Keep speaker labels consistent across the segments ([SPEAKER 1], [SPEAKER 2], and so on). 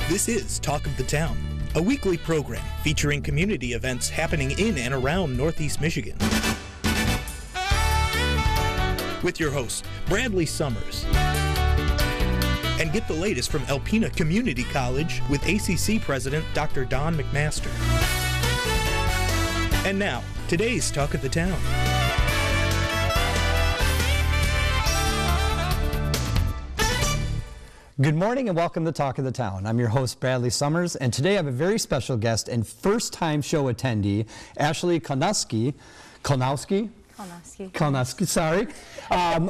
[SPEAKER 1] This is Talk of the Town, a weekly program featuring community events happening in and around Northeast Michigan. With your host, Bradley Summers. And get the latest from Alpena Community College with ACC President Dr. Don McMaster. And now, today's Talk of the Town.
[SPEAKER 2] Good morning and welcome to Talk of the Town. I'm your host, Bradley Summers, and today I have a very special guest and first-time show attendee, Ashley Kalnowski,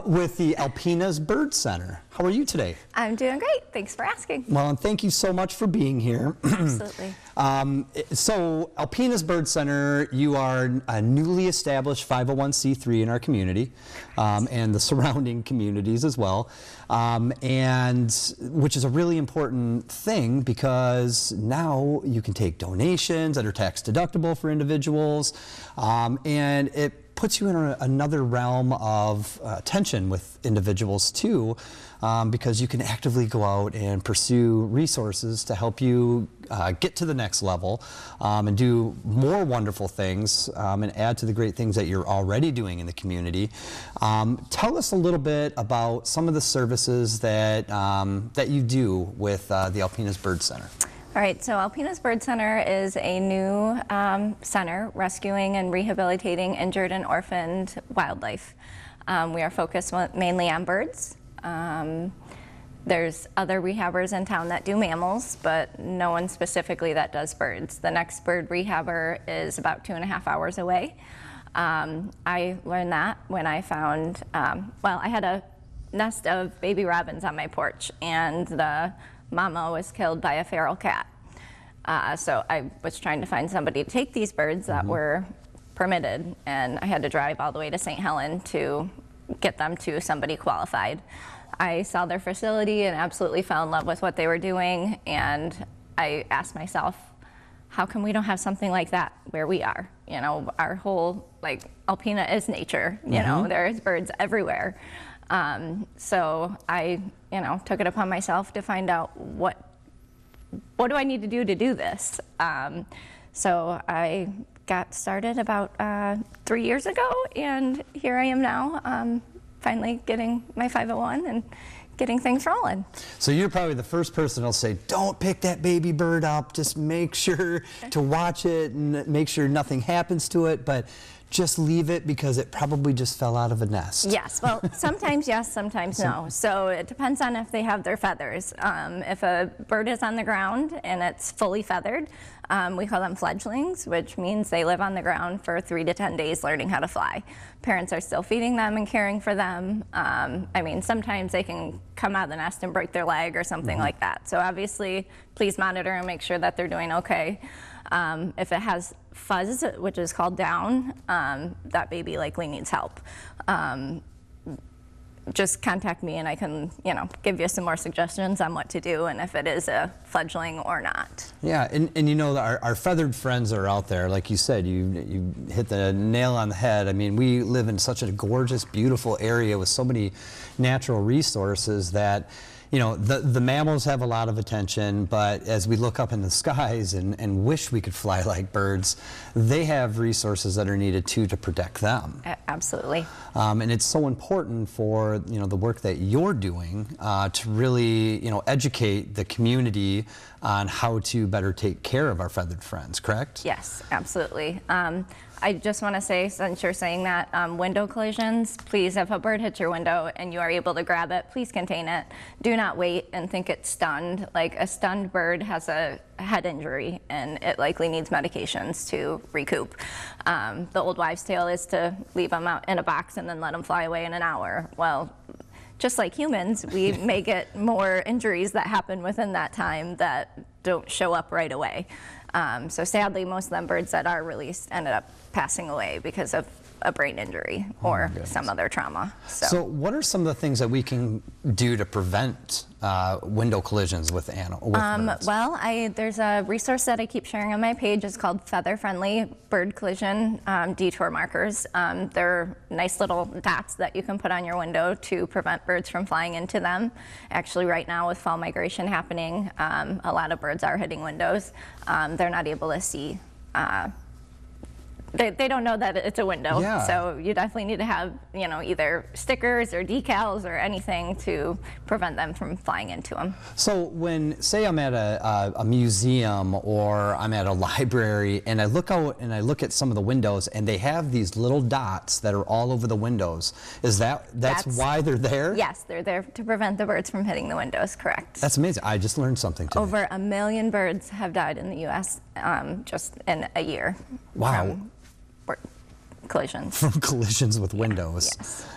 [SPEAKER 2] with the Alpena's Bird Center. How are you today?
[SPEAKER 3] I'm doing great. Thanks for asking.
[SPEAKER 2] Well, and thank you so much for being here.
[SPEAKER 3] Absolutely.
[SPEAKER 2] So, Alpena's Bird Center, you are a newly established 501c3 in our community, and the surrounding communities as well, and which is a really important thing because now you can take donations that are tax deductible for individuals, and it puts you in another realm of attention with individuals too, because you can actively go out and pursue resources to help you get to the next level and do more wonderful things and add to the great things that you're already doing in the community. Tell us a little bit about some of the services that, that you do with the Alpena's Bird Center.
[SPEAKER 3] All right, so Alpena's Bird Center is a new center rescuing and rehabilitating injured and orphaned wildlife. We are focused mainly on birds. There's other rehabbers in town that do mammals, but no one specifically that does birds. The next bird rehabber is about 2.5 hours away. I learned that when I found, well, I had a nest of baby robins on my porch, and the mama was killed by a feral cat. So I was trying to find somebody to take these birds that were permitted, and I had to drive all the way to St. Helen to get them to somebody qualified. I saw their facility and absolutely fell in love with what they were doing, and I asked myself, how come we don't have something like that where we are? You know, our whole, like, Alpena is nature, you know, there's birds everywhere. So I, you know, took it upon myself to find out what do I need to do this? So I got started about 3 years ago, and here I am now, finally getting my 501 and getting things rolling.
[SPEAKER 2] So you're probably the first person who'll say, don't pick that baby bird up, just make sure to watch it and make sure nothing happens to it, but just leave it because it probably just fell out of a nest.
[SPEAKER 3] Yes, well, sometimes yes, sometimes no. So it depends on if they have their feathers. If a bird is on the ground and it's fully feathered, we call them fledglings, which means they live on the ground for 3 to 10 days learning how to fly. Parents are still feeding them and caring for them. I mean, sometimes they can come out of the nest and break their leg or something like that. So obviously, please monitor and make sure that they're doing okay. If it has fuzz, which is called down, that baby likely needs help. Just contact me and I can, you know, give you some more suggestions on what to do and if it is a fledgling or not.
[SPEAKER 2] Yeah, and you know, our feathered friends are out there. Like you said, you hit the nail on the head. I mean, we live in such a gorgeous, beautiful area with so many natural resources that, you know, the mammals have a lot of attention, but as we look up in the skies and wish we could fly like birds, they have resources that are needed too to protect them.
[SPEAKER 3] Absolutely.
[SPEAKER 2] And it's so important for, you know, the work that you're doing to really, you know, educate the community on how to better take care of our feathered friends, correct?
[SPEAKER 3] Yes, absolutely. I just want to say, since you're saying that, window collisions, please, if a bird hits your window and you are able to grab it, please contain it. Do not wait and think it's stunned. Like, a stunned bird has a head injury and it likely needs medications to recoup. The old wives' tale is to leave them out in a box and then let them fly away in an hour. Well, just like humans, we may get more injuries that happen within that time that don't show up right away. So sadly, most of them birds that are released ended up passing away because of a brain injury or some other trauma.
[SPEAKER 2] So what are some of the things that we can do to prevent window collisions with birds?
[SPEAKER 3] Well, there's a resource that I keep sharing on my page. It's called Feather Friendly Bird Collision Detour Markers. They're nice little dots that you can put on your window to prevent birds from flying into them. Actually, right now with fall migration happening, a lot of birds are hitting windows. They're not able to see. They don't know that it's a window,
[SPEAKER 2] Yeah.
[SPEAKER 3] so you definitely need to have, either stickers or decals or anything to prevent them from flying into them.
[SPEAKER 2] So when, say I'm at a museum or I'm at a library and I look out and I look at some of the windows and they have these little dots that are all over the windows, that's why they're there?
[SPEAKER 3] Yes, they're there to prevent the birds from hitting the windows, correct.
[SPEAKER 2] That's amazing. I just learned something today.
[SPEAKER 3] Over 1 million birds have died in the U.S. Just in a year.
[SPEAKER 2] Wow.
[SPEAKER 3] From collisions.
[SPEAKER 2] From collisions with windows.
[SPEAKER 3] Yes.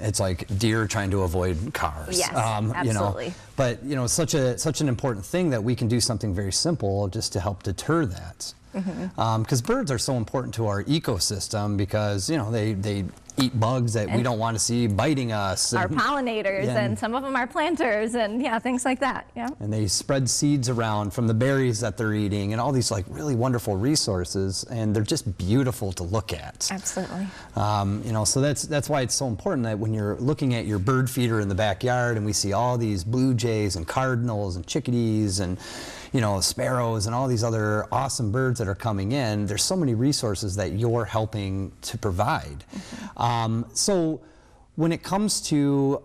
[SPEAKER 2] It's like deer trying to avoid cars.
[SPEAKER 3] Yes, absolutely.
[SPEAKER 2] But such an important thing that we can do something very simple just to help deter that. Because birds are so important to our ecosystem because they eat bugs that we don't want to see biting us.
[SPEAKER 3] Our pollinators, and some of them are planters, and things like that. Yeah.
[SPEAKER 2] And they spread seeds around from the berries that they're eating, and all these like really wonderful resources, and they're just beautiful to look at.
[SPEAKER 3] Absolutely.
[SPEAKER 2] So that's why it's so important that when you're looking at your bird feeder in the backyard, and we see all these blue jays and cardinals and chickadees and sparrows and all these other awesome birds that are coming in, there's so many resources that you're helping to provide. So when it comes to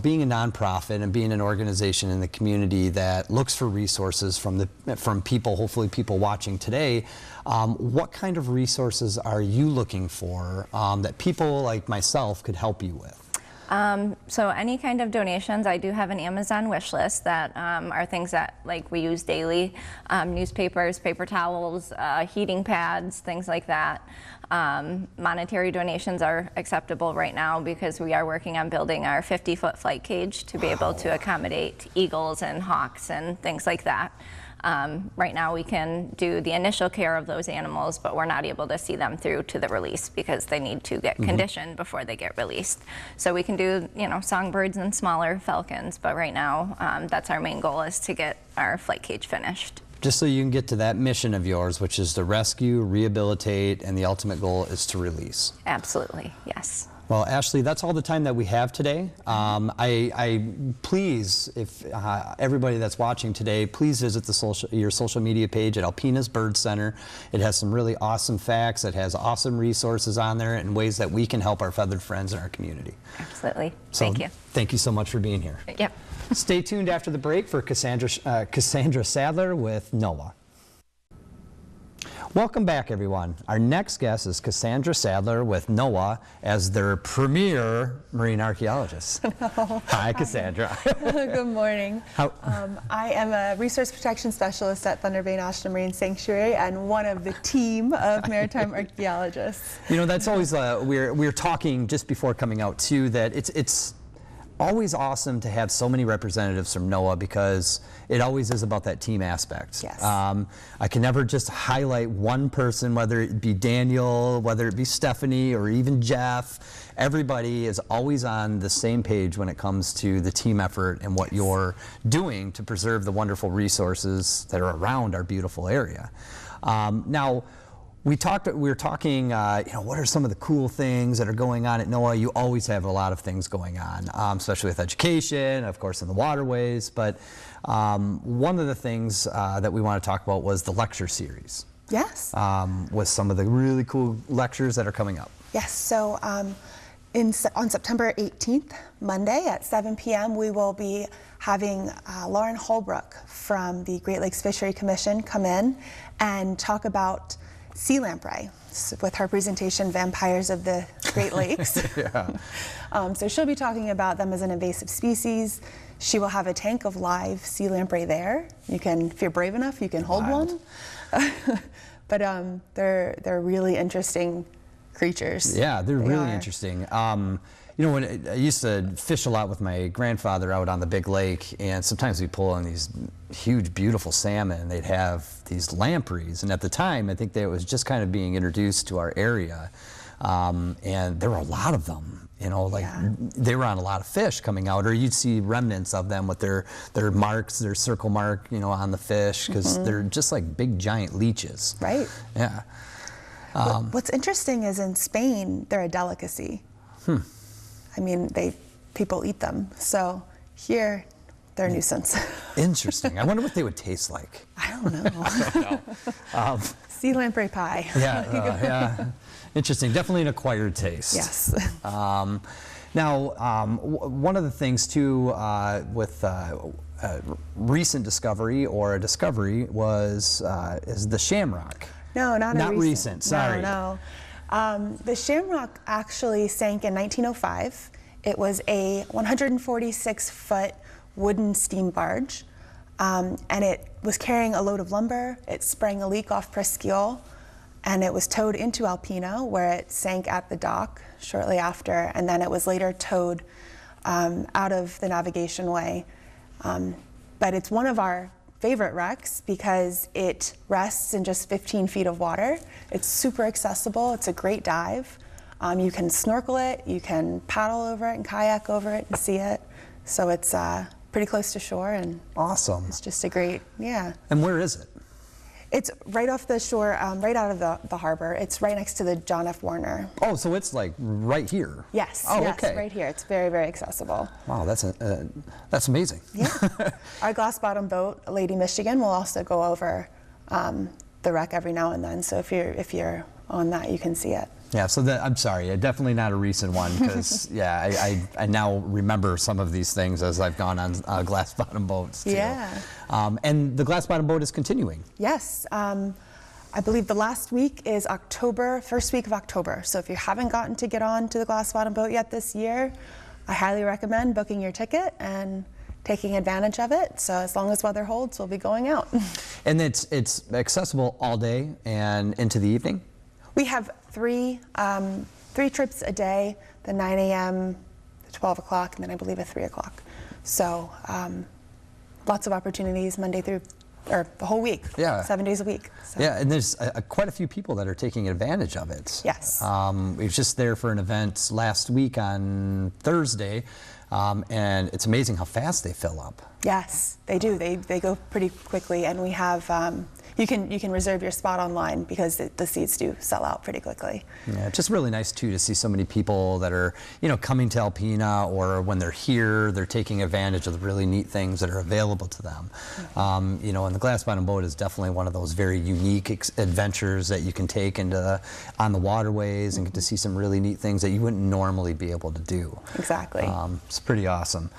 [SPEAKER 2] being a nonprofit and being an organization in the community that looks for resources from people, hopefully people watching today, what kind of resources are you looking for that people like myself could help you with?
[SPEAKER 3] So any kind of donations, I do have an Amazon wish list that are things that we use daily, newspapers, paper towels, heating pads, things like that. Monetary donations are acceptable right now because we are working on building our 50-foot flight cage to be able to accommodate eagles and hawks and things like that. Right now we can do the initial care of those animals, but we're not able to see them through to the release because they need to get conditioned before they get released. So we can do, songbirds and smaller falcons, but right now that's our main goal, is to get our flight cage finished.
[SPEAKER 2] Just so you can get to that mission of yours, which is to rescue, rehabilitate, and the ultimate goal is to release.
[SPEAKER 3] Absolutely, yes.
[SPEAKER 2] Well, Ashley, that's all the time that we have today. Please, if everybody that's watching today, please visit your social media page at Alpena's Bird Center. It has some really awesome facts. It has awesome resources on there and ways that we can help our feathered friends in our community.
[SPEAKER 3] Absolutely.
[SPEAKER 2] So,
[SPEAKER 3] thank you.
[SPEAKER 2] Thank you so much for being here.
[SPEAKER 3] Yep.
[SPEAKER 2] Stay tuned after the break for Cassandra Sadler with NOAA. Welcome back, everyone. Our next guest is Cassandra Sadler with NOAA as their premier marine archaeologist.
[SPEAKER 4] Hello.
[SPEAKER 2] Hi, Cassandra.
[SPEAKER 4] Good morning. I am a resource protection specialist at Thunder Bay National Marine Sanctuary and one of the team of maritime archaeologists.
[SPEAKER 2] That's always, we were talking just before coming out too, that it's always awesome to have so many representatives from NOAA because it always is about that team aspect.
[SPEAKER 4] Yes.
[SPEAKER 2] I can never just highlight one person, whether it be Daniel, whether it be Stephanie, or even Jeff. Everybody is always on the same page when it comes to the team effort and what you're doing to preserve the wonderful resources that are around our beautiful area. Now, we were talking, what are some of the cool things that are going on at NOAA? You always have a lot of things going on, especially with education, of course, in the waterways. But one of the things that we want to talk about was the lecture series.
[SPEAKER 4] Yes.
[SPEAKER 2] With some of the really cool lectures that are coming up.
[SPEAKER 4] Yes. So on September 18th, Monday at 7 p.m., we will be having Lauren Holbrook from the Great Lakes Fishery Commission come in and talk about sea lamprey with her presentation, Vampires of the Great Lakes.
[SPEAKER 2] Yeah.
[SPEAKER 4] So she'll be talking about them as an invasive species. She will have a tank of live sea lamprey there. You can, if you're brave enough, you can hold one. But they're really interesting creatures.
[SPEAKER 2] Yeah, they're really interesting. When I used to fish a lot with my grandfather out on the big lake, and sometimes we pull on these huge, beautiful salmon, and they'd have these lampreys. And at the time, I think that it was just kind of being introduced to our area. and there were a lot of them. You know, like they were on a lot of fish coming out, or you'd see remnants of them with their marks, their circle mark, you know, on the fish, because they're just like big giant leeches.
[SPEAKER 4] Right.
[SPEAKER 2] Yeah.
[SPEAKER 4] What's interesting is in Spain, they're a delicacy. I mean, people eat them. So here, they're a nuisance.
[SPEAKER 2] Interesting. I wonder what they would taste like.
[SPEAKER 4] I don't know. Sea lamprey pie.
[SPEAKER 2] Yeah. Interesting. Definitely an acquired taste.
[SPEAKER 4] Yes.
[SPEAKER 2] Now, one of the things too with recent discovery or a discovery is the shamrock.
[SPEAKER 4] No, not
[SPEAKER 2] recent. Sorry.
[SPEAKER 4] No. The shamrock actually sank in 1905. It was a 146-foot wooden steam barge, and it was carrying a load of lumber. It sprang a leak off Presqu'Isle, and it was towed into Alpena, where it sank at the dock shortly after, and then it was later towed out of the navigation way. But it's one of our favorite wrecks because it rests in just 15 feet of water. It's super accessible. It's a great dive. You can snorkel it, you can paddle over it and kayak over it and see it. So it's pretty close to shore, and
[SPEAKER 2] awesome.
[SPEAKER 4] It's just a great,
[SPEAKER 2] And where is it?
[SPEAKER 4] It's right off the shore, right out of the harbor. It's right next to the John F. Warner.
[SPEAKER 2] Oh, so it's like right here.
[SPEAKER 4] Yes.
[SPEAKER 2] Oh,
[SPEAKER 4] yes,
[SPEAKER 2] okay.
[SPEAKER 4] Right here. It's very, very accessible.
[SPEAKER 2] Wow, that's amazing.
[SPEAKER 4] Yeah. Our glass bottom boat, Lady Michigan, will also go over the wreck every now and then. So if you're on that, you can see it.
[SPEAKER 2] Yeah, so I'm sorry, definitely not a recent one, because I now remember some of these things as I've gone on glass bottom boats too.
[SPEAKER 4] Yeah.
[SPEAKER 2] And the glass bottom boat is continuing.
[SPEAKER 4] Yes. I believe the last week is first week of October. So if you haven't gotten to get on to the glass bottom boat yet this year, I highly recommend booking your ticket and taking advantage of it. So as long as weather holds, we'll be going out.
[SPEAKER 2] And it's accessible all day and into the evening?
[SPEAKER 4] We have three trips a day, the 9 a.m., the 12 o'clock, and then I believe a 3 o'clock. So lots of opportunities Monday through, or the whole week, 7 days a week. So.
[SPEAKER 2] Yeah, and there's quite a few people that are taking advantage of it.
[SPEAKER 4] Yes.
[SPEAKER 2] We were just there for an event last week on Thursday, and it's amazing how fast they fill up.
[SPEAKER 4] Yes, they do. They go pretty quickly, and we have you can reserve your spot online because the seats do sell out pretty quickly.
[SPEAKER 2] Yeah, it's just really nice too to see so many people that are coming to Alpena, or when they're here, they're taking advantage of the really neat things that are available to them. And the glass bottom boat is definitely one of those very unique adventures that you can take on the waterways and get to see some really neat things that you wouldn't normally be able to do.
[SPEAKER 4] Exactly.
[SPEAKER 2] It's pretty awesome.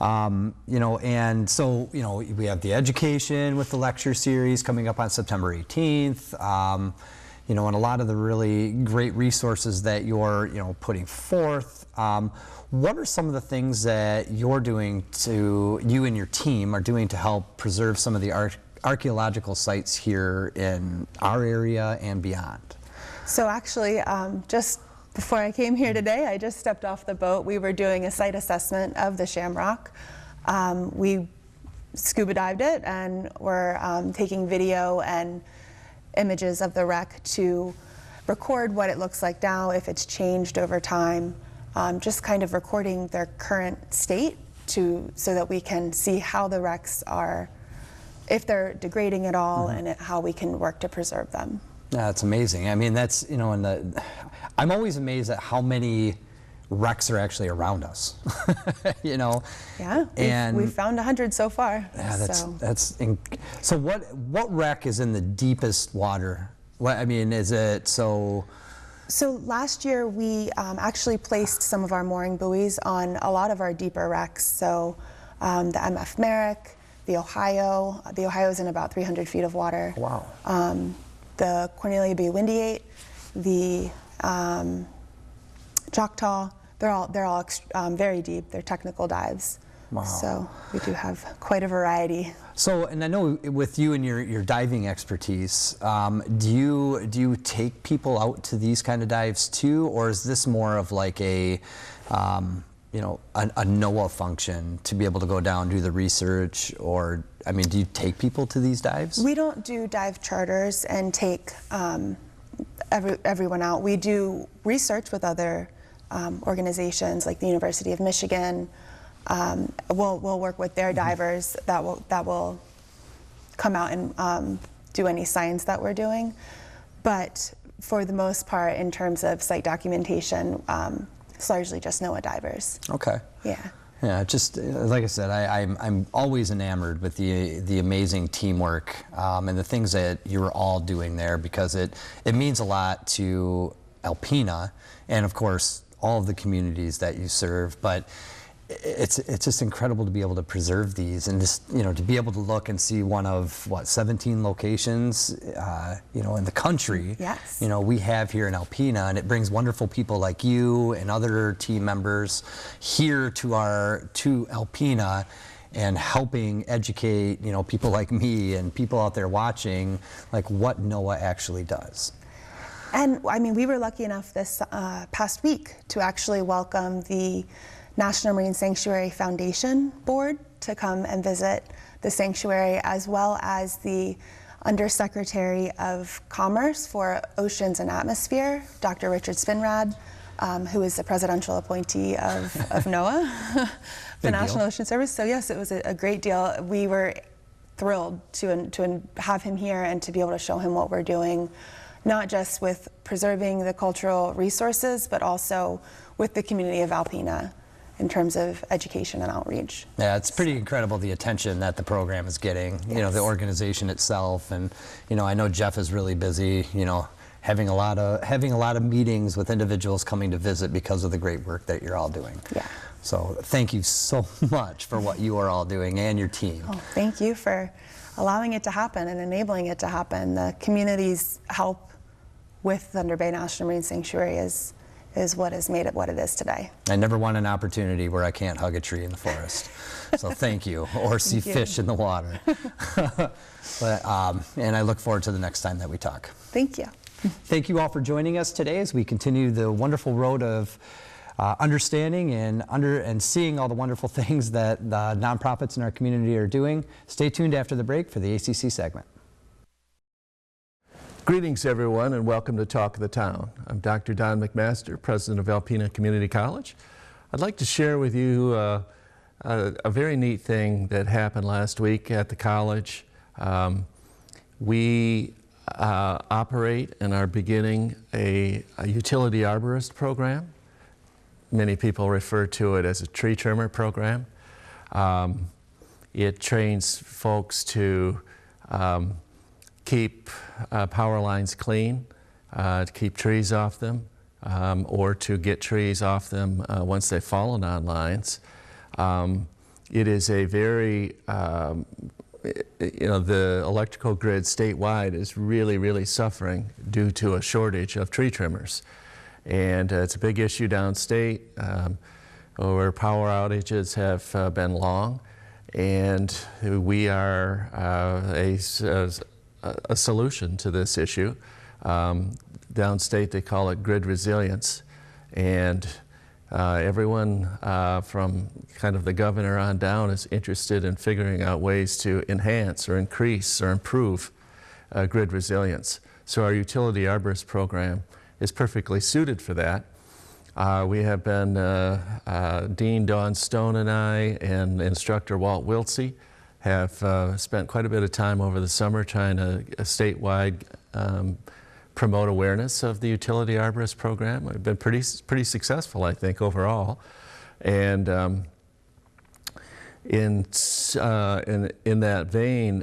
[SPEAKER 2] And so, we have the education with the lecture series coming up on September 18th, and a lot of the really great resources that you're, putting forth. What are some of the things that you and your team are doing to help preserve some of the archaeological sites here in our area and beyond?
[SPEAKER 4] So actually, just before I came here today, I just stepped off the boat. We were doing a site assessment of the Shamrock. We scuba dived it, and we're taking video and images of the wreck to record what it looks like now, if it's changed over time, just kind of recording their current state so that we can see how the wrecks are, if they're degrading at all, and how we can work to preserve them.
[SPEAKER 2] Yeah, it's amazing. I mean, that's, I'm always amazed at how many wrecks are actually around us,
[SPEAKER 4] Yeah,
[SPEAKER 2] and
[SPEAKER 4] we've found 100 so far.
[SPEAKER 2] Yeah, so what wreck is in the deepest water? Is it so?
[SPEAKER 4] So last year we actually placed some of our mooring buoys on a lot of our deeper wrecks. So the MF Merrick, the Ohio. The Ohio's in about 300 feet of water.
[SPEAKER 2] Wow.
[SPEAKER 4] The Cornelia B. Windy, the Choctaw. They're all very deep. They're technical dives.
[SPEAKER 2] Wow.
[SPEAKER 4] So we do have quite a variety.
[SPEAKER 2] So, and I know with you and your diving expertise, do you take people out to these kind of dives too, or is this more of like a NOAA function to be able to go down, do the research, or do you take people to these dives?
[SPEAKER 4] We don't do dive charters and take everyone out. We do research with other organizations like the University of Michigan. We'll work with their divers that will come out and do any science that we're doing. But for the most part, in terms of site documentation, it's largely just NOAA divers.
[SPEAKER 2] Okay.
[SPEAKER 4] Yeah.
[SPEAKER 2] Yeah, just like I said, I'm always enamored with the amazing teamwork and the things that you're all doing there, because it means a lot to Alpena and, of course, all of the communities that you serve. But it's just incredible to be able to preserve these, and just, you know, to be able to look and see one of, what, 17 locations, you know, in the country.
[SPEAKER 4] Yes.
[SPEAKER 2] You know, we have here in Alpena, and it brings wonderful people like you and other team members here to Alpena, and helping educate, you know, people like me and people out there watching, like, what NOAA actually does.
[SPEAKER 4] And I mean, we were lucky enough this past week to actually welcome the National Marine Sanctuary Foundation Board to come and visit the sanctuary, as well as the Undersecretary of Commerce for Oceans and Atmosphere, Dr. Richard Spinrad, who is the presidential appointee of NOAA, the National Ocean Service. So yes, it was a great deal. We were thrilled to have him here and to be able to show him what we're doing, not just with preserving the cultural resources, but also with the community of Alpena in terms of education and outreach.
[SPEAKER 2] Yeah, it's pretty incredible the attention that the program is getting, you know, the organization itself. And, you know, I know Jeff is really busy, you know, having a lot of meetings with individuals coming to visit because of the great work that you're all doing.
[SPEAKER 4] Yeah.
[SPEAKER 2] So thank you so much for what you are all doing, and your team.
[SPEAKER 4] Oh, thank you for allowing it to happen and enabling it to happen. The community's help with Thunder Bay National Marine Sanctuary is what has made it what it is today.
[SPEAKER 2] I never want an opportunity where I can't hug a tree in the forest. So thank you, or see fish in the water. But, and I look forward to the next time that we talk.
[SPEAKER 4] Thank you.
[SPEAKER 2] Thank you all for joining us today as we continue the wonderful road of understanding and seeing all the wonderful things that the nonprofits in our community are doing. Stay tuned after the break for the ACC segment.
[SPEAKER 5] Greetings, everyone, and welcome to Talk of the Town. I'm Dr. Don McMaster, president of Alpena Community College. I'd like to share with you a very neat thing that happened last week at the college. We operate and are beginning a utility arborist program. Many people refer to it as a tree trimmer program. It trains folks to keep power lines clean, to keep trees off them, or to get trees off them once they've fallen on lines. It is a very, you know, the electrical grid statewide is really suffering due to a shortage of tree trimmers. And it's a big issue downstate where power outages have been long. And we are a solution to this issue. Downstate, they call it grid resilience. And everyone from kind of the governor on down is interested in figuring out ways to enhance or increase or improve grid resilience. So our utility arborist program is perfectly suited for that. We have been, Dean Dawn Stone and I and instructor Walt Wiltsey have spent quite a bit of time over the summer trying to statewide promote awareness of the utility arborist program. We've been pretty successful, I think, overall. And in that vein,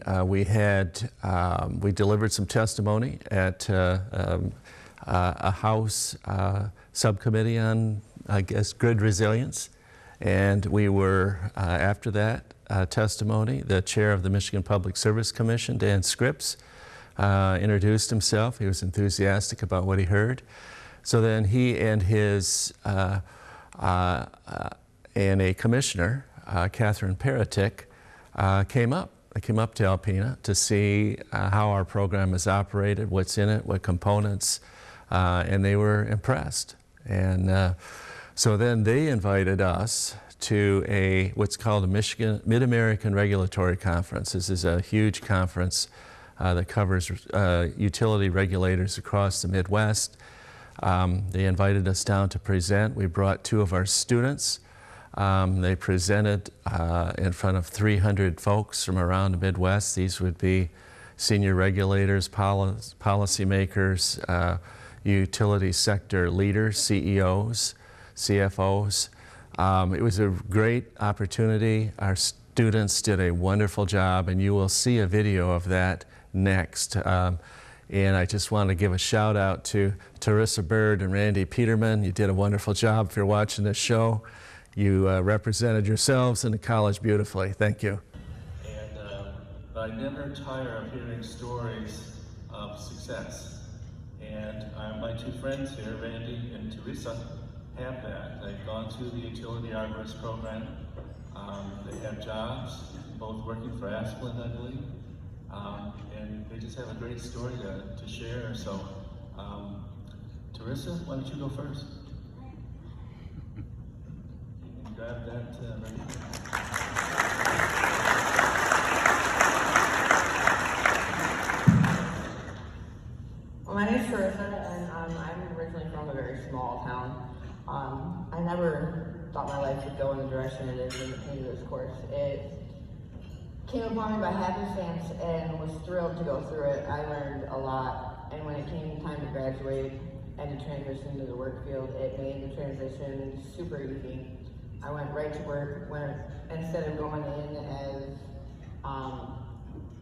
[SPEAKER 5] we delivered some testimony at a House subcommittee on, I guess, grid resilience. And we were, after that testimony, the chair of the Michigan Public Service Commission, Dan Scripps, introduced himself. He was enthusiastic about what he heard. So then he and his, and a commissioner, Catherine Paratic, came up. They came up to Alpena to see how our program is operated, what's in it, what components, and they were impressed. And so then they invited us to what's called a Michigan Mid-American Regulatory Conference. This is a huge conference that covers utility regulators across the Midwest. They invited us down to present. We brought 2 of our students. They presented in front of 300 folks from around the Midwest. These would be senior regulators, policymakers, utility sector leaders, CEOs, CFOs. It was a great opportunity. Our students did a wonderful job, and you will see a video of that next. And I just want to give a shout out to Teresa Bird and Randy Peterman. You did a wonderful job if you're watching this show. You represented yourselves and the college beautifully. Thank you.
[SPEAKER 6] I never tire of hearing stories of success. And my 2 friends here, Randy and Teresa, have that. They've gone through the Utility Arborist program. They have jobs, both working for Asplund, I believe. And they just have a great story to share. So, Teresa, why don't you go first? You can grab that right here.
[SPEAKER 7] Well, my name is Teresa, and I'm originally from a very small town. I never thought my life would go in the direction it is in this course. It came upon me by happenstance and was thrilled to go through it. I learned a lot, and when it came time to graduate and to transition to the work field, it made the transition super easy. I went right to work instead of going in as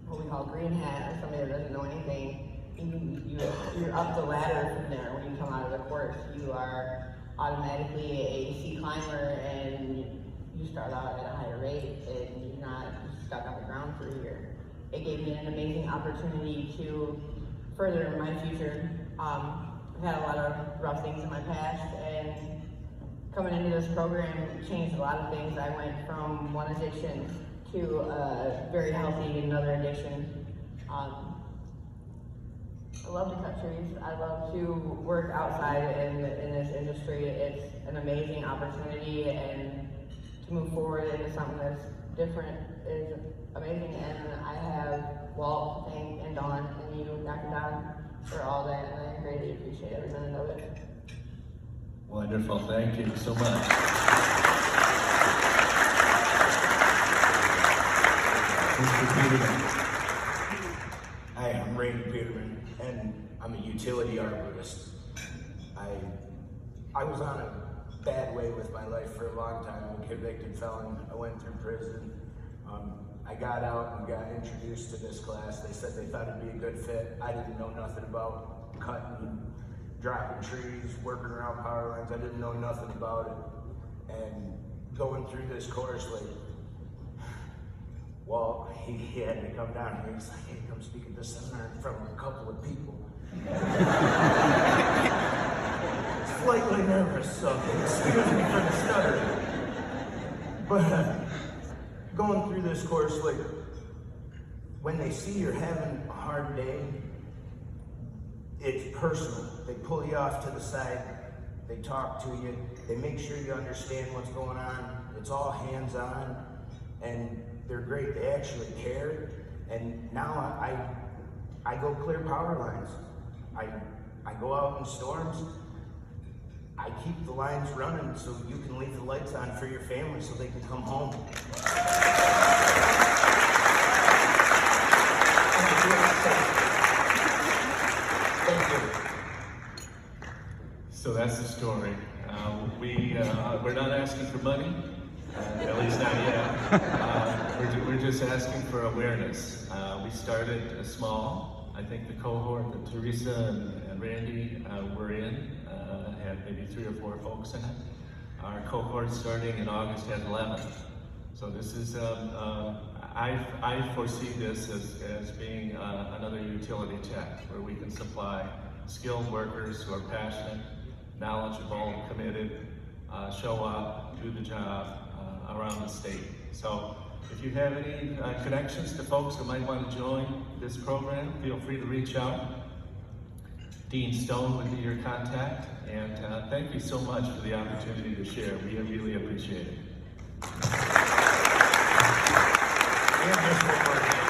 [SPEAKER 7] what we call green hat, or somebody that doesn't know anything. You're up the ladder from there when you come out of the course. You are automatically a C climber, and you start out at a higher rate, and you're not stuck on the ground for a year. It gave me an amazing opportunity to further my future. I've had a lot of rough things in my past, and coming into this program changed a lot of things. I went from one addiction to a very healthy another addiction. I love to cut trees. I love to work outside in this industry. It's an amazing opportunity, and to move forward into something that's different is amazing. And I have Walt to thank, and Dawn, and you, Dr. Don, for all that, and I greatly appreciate every minute of it.
[SPEAKER 6] Wonderful, thank you so much. Mr. Peterman.
[SPEAKER 8] Hi, I'm Randy Peterman, and I'm a utility arborist. I was on a bad way with my life for a long time. I'm a convicted felon. I went through prison. I got out and got introduced to this class. They said they thought it'd be a good fit. I didn't know nothing about cutting, dropping trees, working around power lines. I didn't know nothing about it. And going through this course, like, well, he had me come down here. He's like, hey, come speak at this seminar in front of a couple of people. Slightly nervous, so excuse me for the stutter. But going through this course, like, when they see you're having a hard day, it's personal. They pull you off to the side, they talk to you, they make sure you understand what's going on. It's all hands-on, and they're great. They actually care. And now I go clear power lines. I go out in storms. I keep the lines running so you can leave the lights on for your family so they can come home. Thank you.
[SPEAKER 6] So that's the story. We're not asking for money, at least not yet. We're just asking for awareness. We started small. I think the cohort that Teresa and Randy were in had maybe 3 or 4 folks in it. Our cohort starting in August had 11. So this is, I foresee this as being another utility tech where we can supply skilled workers who are passionate, knowledgeable, committed, show up, do the job around the state. So if you have any connections to folks who might want to join this program, feel free to reach out. Dean Stone would be your contact, and thank you so much for the opportunity to share. We really appreciate it.
[SPEAKER 8] And just one more thing.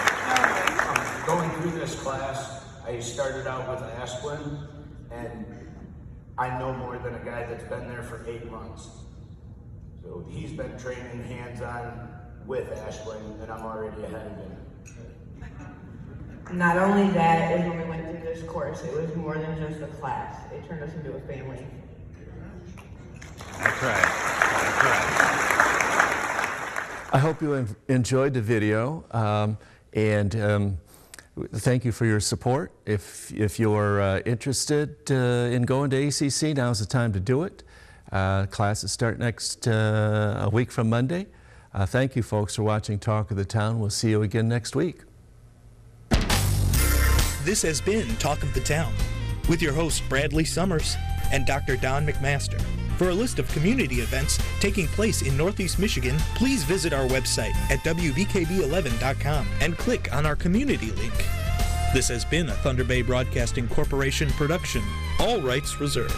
[SPEAKER 8] Going through this I started out with Asplin, and I know more than a guy that's been there for 8 months. So he's been training hands-on with Asplin, and I'm already ahead of him.
[SPEAKER 7] Not only that, is when we went through this course, it was more than just a class. It turned us into a family.
[SPEAKER 9] That's right. That's right.
[SPEAKER 5] I hope you enjoyed the video, and thank you for your support. If you're interested in going to ACC, now's the time to do it. Classes start next a week from Monday. Thank you, folks, for watching Talk of the Town. We'll see you again next week.
[SPEAKER 1] This has been Talk of the Town with your host Bradley Summers and Dr. Don McMaster. For a list of community events taking place in Northeast Michigan, please visit our website at WVKB11.com and click on our community link. This has been a Thunder Bay Broadcasting Corporation production. All rights reserved.